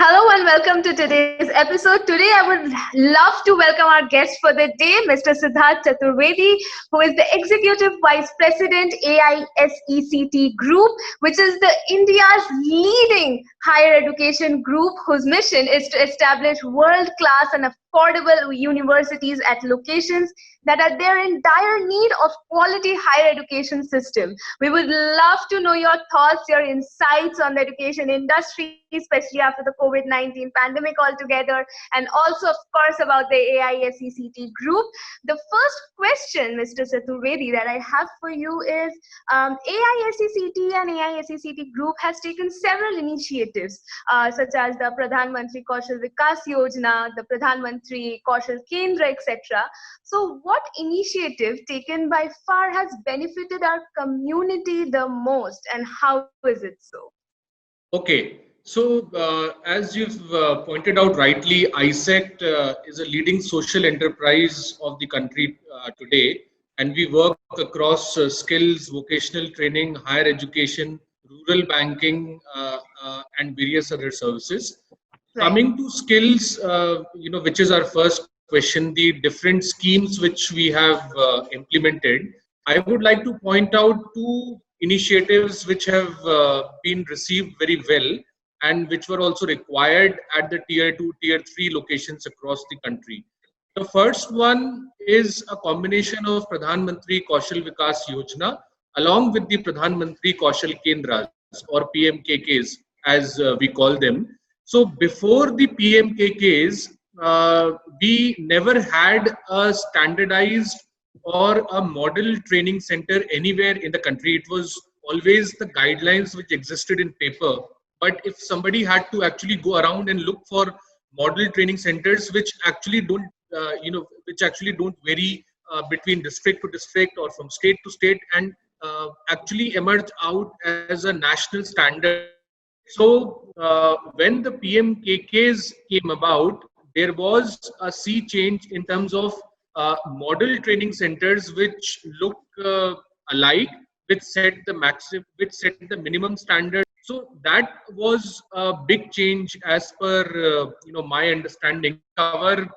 Hello and welcome to today's episode. Today, I would love to welcome our guest for the day, Mr. Siddharth Chaturvedi, who is the Executive Vice President AISECT Group, which is the India's leading higher education group whose mission is to establish world-class and affordable universities at locations that are there in dire need of quality higher education system. We would love to know your thoughts, your insights on the education industry, especially after the COVID-19 pandemic altogether, and also, of course, about the AISECT group. The first question, Mr. Chaturvedi, that I have for you is AISECT and AISECT group has taken several initiatives, such as the Pradhan Mantri Kaushal Vikas Yojana, the Pradhan Mantri Kaushal Kendra, etc. So, what initiative taken by far has benefited our community the most, and how is it so? Okay, so as you've pointed out rightly, AISECT is a leading social enterprise of the country today, and we work across skills, vocational training, higher education, rural banking, and various other services. Right. Coming to skills, which is our first question, the different schemes which we have implemented, I would like to point out two initiatives which have been received very well and which were also required at the tier 2, tier 3 locations across the country. The first one is a combination of Pradhan Mantri Kaushal Vikas Yojana along with the Pradhan Mantri Kaushal Kendras or PMKKs as we call them. So before the PMKKs, we never had a standardized or a model training center anywhere in the country. It was always the guidelines which existed in paper. But if somebody had to actually go around and look for model training centers which actually don't, vary between district to district or from state to state and actually emerge out as a national standard. So when the PMKKs came about, there was a sea change in terms of model training centers which look alike, which set the minimum standard. So that was a big change as per my understanding. Cover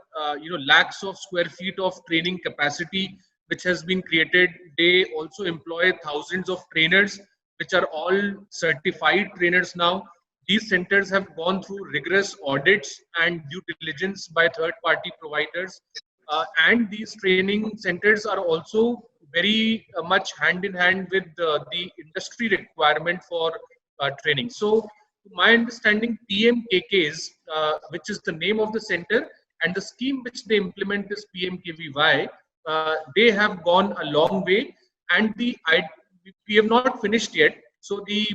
lakhs of square feet of training capacity which has been created. They also employ thousands of trainers which are all certified trainers now. These centers have gone through rigorous audits and due diligence by third-party providers. And these training centers are also very much hand in hand with the industry requirement for training. So, to my understanding, PMKKs, which is the name of the center, and the scheme which they implement is PMKVY, they have gone a long way, and we have not finished yet. So, the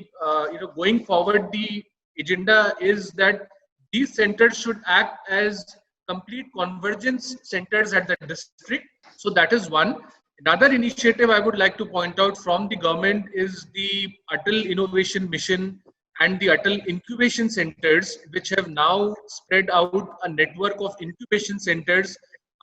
going forward, the agenda is that these centers should act as complete convergence centers at the district. So that is one. Another initiative I would like to point out from the government is the Atal Innovation Mission and the Atal Incubation Centers, which have now spread out a network of incubation centers,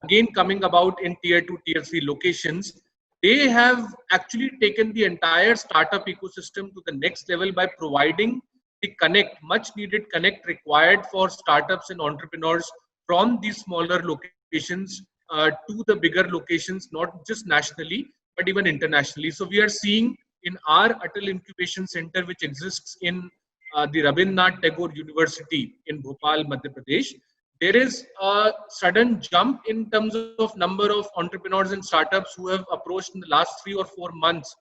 again coming about in tier 2, tier 3 locations. They have actually taken the entire startup ecosystem to the next level by providing the much needed connect required for startups and entrepreneurs from these smaller locations to the bigger locations, not just nationally, but even internationally. So we are seeing in our Atal Incubation Center, which exists in the Rabindranath Tagore University in Bhopal, Madhya Pradesh, there is a sudden jump in terms of number of entrepreneurs and startups who have approached in the last 3 or 4 months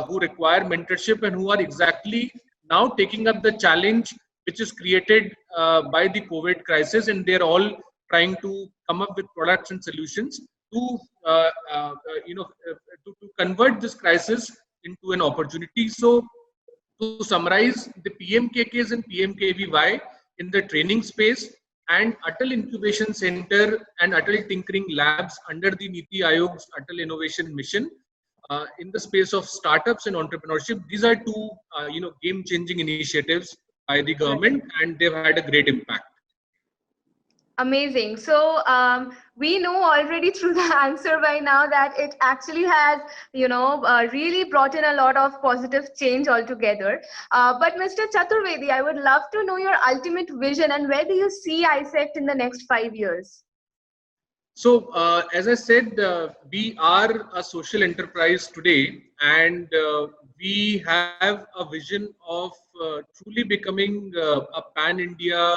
who require mentorship and who are exactly now taking up the challenge which is created by the COVID crisis, and they're all trying to come up with products and solutions to convert this crisis into an opportunity. So to summarize, the PMKKs and PMKVY in the training space and Atal Incubation Center and Atal Tinkering Labs under the Niti Aayog's Atal Innovation Mission in the space of startups and entrepreneurship. These are two game-changing initiatives by the government, and they've had a great impact. Amazing. So we know already through the answer by now that it actually has, really brought in a lot of positive change altogether. But Mr. Chaturvedi, I would love to know your ultimate vision and where do you see ISECT in the next 5 years? So, as I said, we are a social enterprise today, and we have a vision of truly becoming a pan-India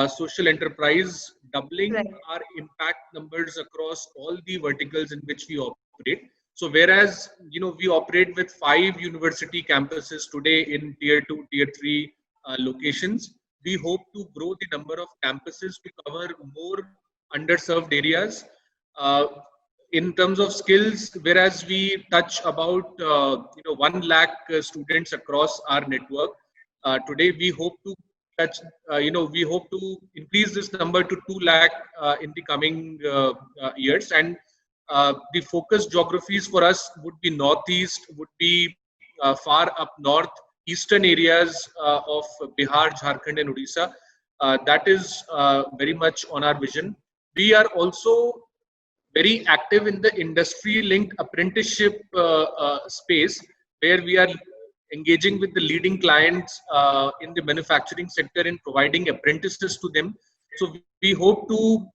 social enterprise, doubling Right. our impact numbers across all the verticals in which we operate. So, whereas we operate with 5 university campuses today in tier 2, tier 3 locations, we hope to grow the number of campuses to cover more underserved areas. Uh, in terms of skills, whereas we touch about 1 lakh students across our network, today we hope to touch, we hope to increase this number to 2 lakh in the coming years. And the focus geographies for us would be northeast, would be far up north, eastern areas of Bihar, Jharkhand, and Odisha. That is very much on our vision. We are also very active in the industry linked apprenticeship space, where we are engaging with the leading clients in the manufacturing sector in providing apprentices to them. So we hope to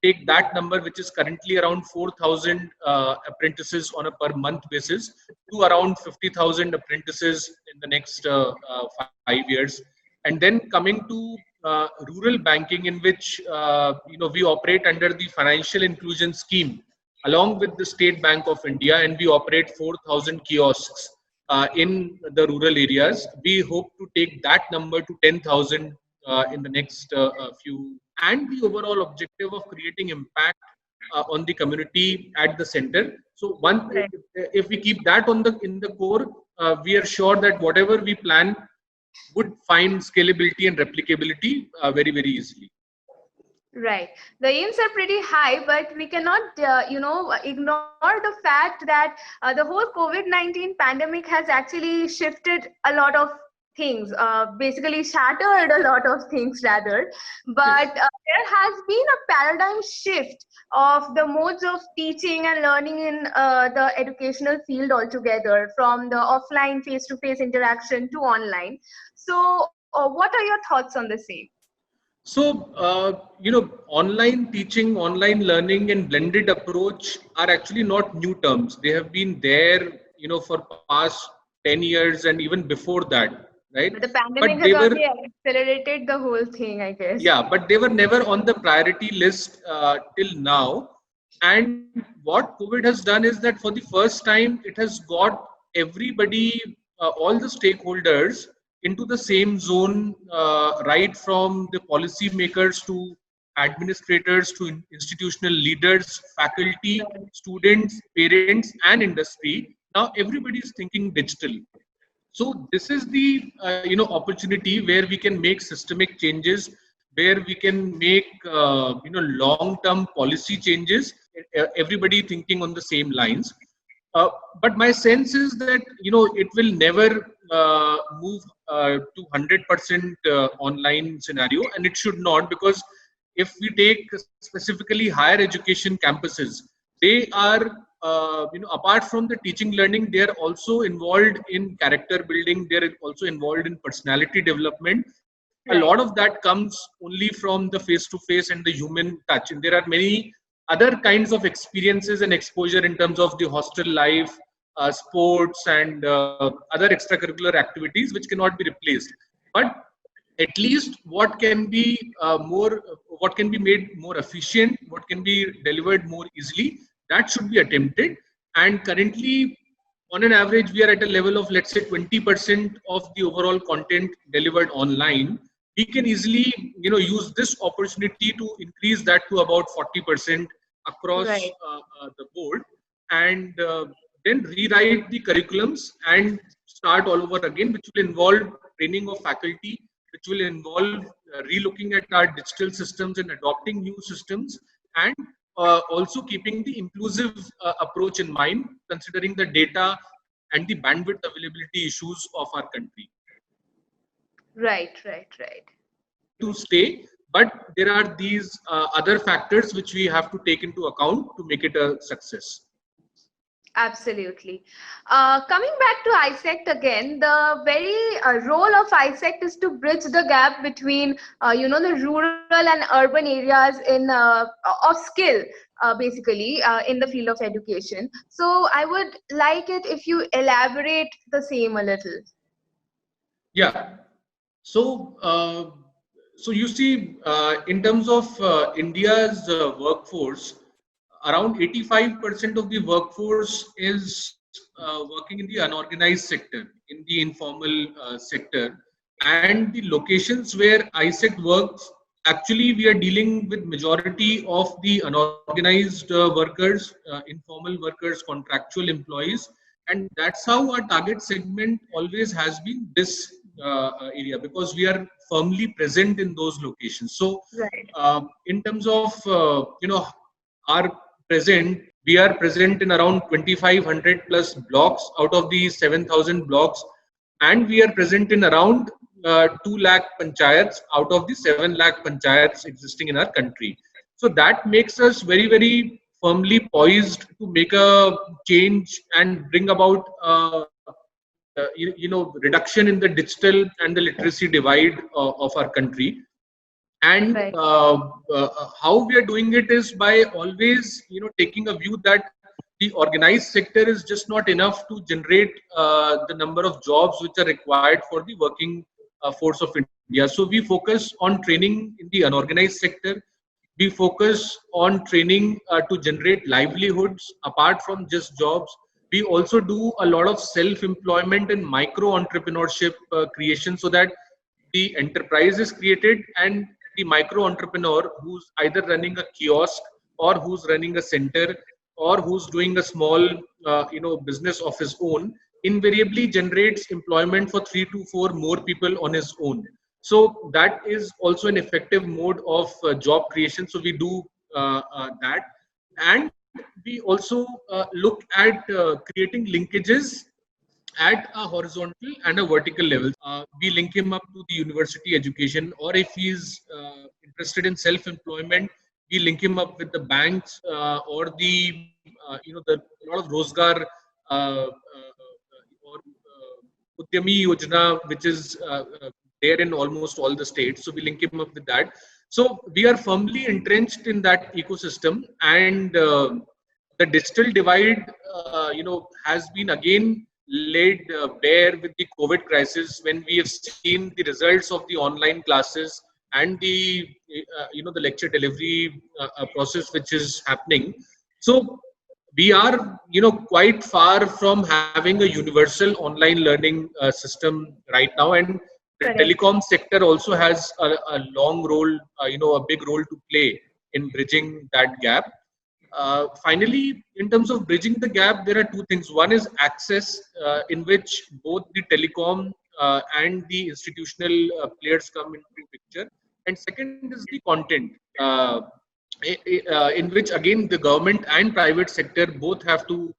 take that number, which is currently around 4,000 apprentices on a per month basis, to around 50,000 apprentices in the next 5 years. And then coming to rural banking, in which we operate under the financial inclusion scheme along with the State Bank of India, and we operate 4,000 kiosks in the rural areas. We hope to take that number to 10,000 in the next few, and the overall objective of creating impact on the community at the center. So Right. if we keep that on the in the core, we are sure that whatever we plan would find scalability and replicability very easily. Right. The aims are pretty high, but we cannot, ignore the fact that the whole COVID-19 pandemic has actually shifted a lot of things, basically shattered a lot of things rather. But Yes. there has been a paradigm shift of the modes of teaching and learning in the educational field altogether, from the offline face-to-face interaction to online. So, what are your thoughts on the same? So, online teaching, online learning, and blended approach are actually not new terms. They have been there, for past 10 years and even before that, right? But the But pandemic they has were, only accelerated the whole thing, I guess. yeah, but they were never on the priority list till now. And what COVID has done is that for the first time, it has got everybody, all the stakeholders, into the same zone, right from the policymakers to administrators to institutional leaders, faculty, Right. students, parents, and industry. Now everybody is thinking digital. So this is the opportunity where we can make systemic changes, where we can make long term policy changes, everybody thinking on the same lines. But my sense is that it will never move to 100% online scenario, and it should not, because if we take specifically higher education campuses, they are apart from the teaching learning, they are also involved in character building, they are also involved in personality development. A lot of Right. that comes only from the face to face and the human touch, and there are many other kinds of experiences and exposure in terms of the hostel life, sports, and other extracurricular activities which cannot be replaced. But at least what can be made more efficient, what can be delivered more easily, that should be attempted. And currently, on an average, we are at a level of, let's say, 20% of the overall content delivered online. We can easily use this opportunity to increase that to about 40% across Right. the board, and then rewrite the curriculums and start all over again, which will involve training of faculty, which will involve relooking at our digital systems and adopting new systems, and also keeping the inclusive approach in mind, considering the data and the bandwidth availability issues of our country. Right. Right. Right. To stay. but there are these other factors which we have to take into account to make it a success. Absolutely. Coming back to ISECT again, the very role of ISECT is to bridge the gap between, the rural and urban areas in of skill, basically, in the field of education. So I would like it if you elaborate the same a little. Yeah. So, so you see, in terms of India's workforce, around 85% of the workforce is working in the unorganized sector, in the informal sector, and the locations where ISECT works. Actually, we are dealing with majority of the unorganized workers, informal workers, contractual employees, and that's how our target segment always has been this area, because we are firmly present in those locations. So Right. in terms of our present, we are present in around 2500 plus blocks out of the 7000 blocks, and we are present in around 2 lakh panchayats out of the 7 lakh panchayats existing in our country. So that makes us very, very firmly poised to make a change and bring about reduction in the digital and the literacy divide of our country. And Right. how we are doing it is by always taking a view that the organized sector is just not enough to generate the number of jobs which are required for the working force of India. So we focus on training in the unorganized sector. We focus on training to generate livelihoods apart from just jobs. We also do a lot of self-employment and micro entrepreneurship creation, so that the enterprise is created and the micro entrepreneur who's either running a kiosk or who's running a center or who's doing a small business of his own invariably generates employment for 3 to 4 more people on his own. So that is also an effective mode of job creation. So we do that, and we also look at creating linkages at a horizontal and a vertical level. We link him up to the university education, or if he's interested in self-employment, we link him up with the banks or the the lot of Rozgar or Udyami Yojana, which is there in almost all the states. So we link him up with that. So we are firmly entrenched in that ecosystem, and the digital divide, has been again laid bare with the COVID crisis, when we have seen the results of the online classes and the the lecture delivery process which is happening. So we are quite far from having a universal online learning system right now, and the Correct. telecom sector also has a long role, a big role to play in bridging that gap. Finally, in terms of bridging the gap, there are two things. One is access, in which both the telecom and the institutional players come into picture, and second is the content, in which again the government and private sector both have to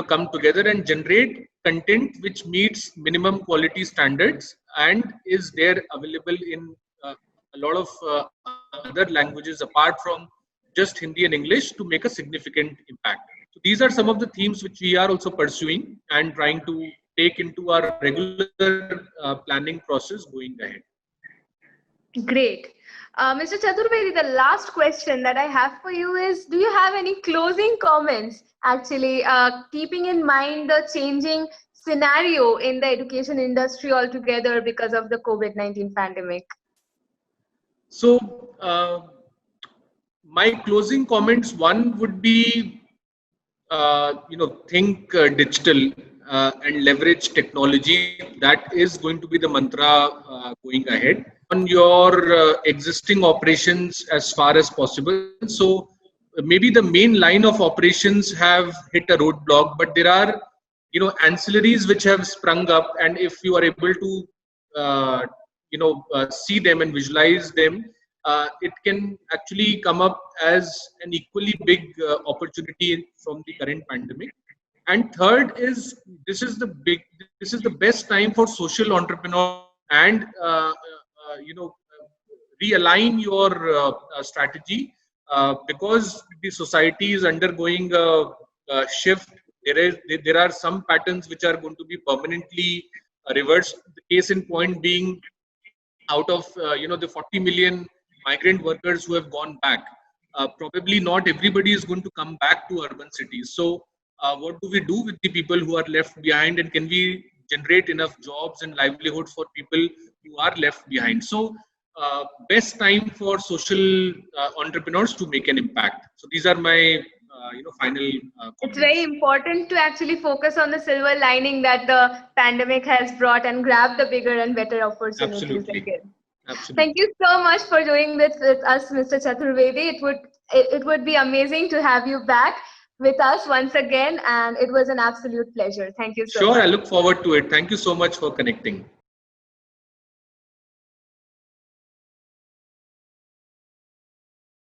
come together and generate content which meets minimum quality standards and is there available in a lot of other languages apart from just Hindi and English, to make a significant impact. So these are some of the themes which we are also pursuing and trying to take into our regular planning process going ahead. Great. Mr. Chaturvedi, the last question that I have for you is, do you have any closing comments, actually, keeping in mind the changing scenario in the education industry altogether because of the COVID-19 pandemic? So, my closing comments, one would be, think digital and leverage technology. That is going to be the mantra going ahead on your existing operations as far as possible. So maybe the main line of operations have hit a roadblock, but there are ancillaries which have sprung up, and if you are able to see them and visualize them, it can actually come up as an equally big opportunity from the current pandemic. And third is, this is the best time for social entrepreneurs and realign your strategy because the society is undergoing a shift. There are some patterns which are going to be permanently reversed. The case in point being, out of the 40 million migrant workers who have gone back, probably not everybody is going to come back to urban cities. So what do we do with the people who are left behind, and can we generate enough jobs and livelihood for people who are left behind? So best time for social entrepreneurs to make an impact. So these are my final It's very comments. important to actually focus on the silver lining that the pandemic has brought and grab the bigger and better opportunities Absolutely. again. Thank Absolutely. you so much for doing this with us, Mr. Chaturvedi. It would be amazing to have you back with us once again, and it was an absolute pleasure. Thank you so Sure, I much. look forward to it. Thank you so much for connecting.